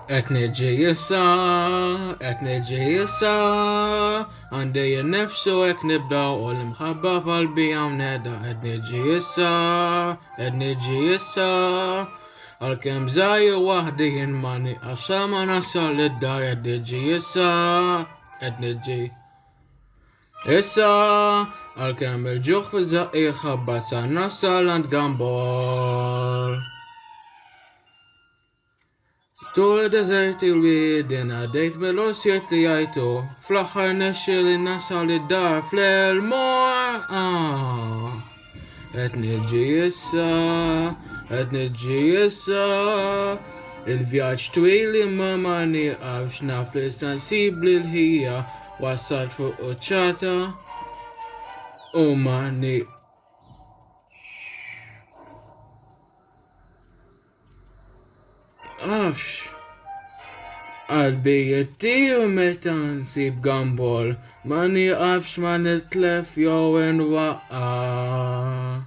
اتنجي يسا عندي النفس وك نبدا والمحبة في قلبي عم نادى اتنجي يسا الكم زي وحدي ماني أصلا ما نصل للدا اتنجي يسا الكم الجوخ زي خبط نصل عند جامبول طول دزرت الويدن عديت بلوسيت ليايتو فلخر نشل نصل للدار فلالمور اتنجي يسا الفياج طويل ما ماني عاوش نافل سنسيبل هي وصلت فوق أوتشاتا وماني عاوش قلبي يطير متى نسيب جامبول ماني عارفش ما نتلف يوين وقع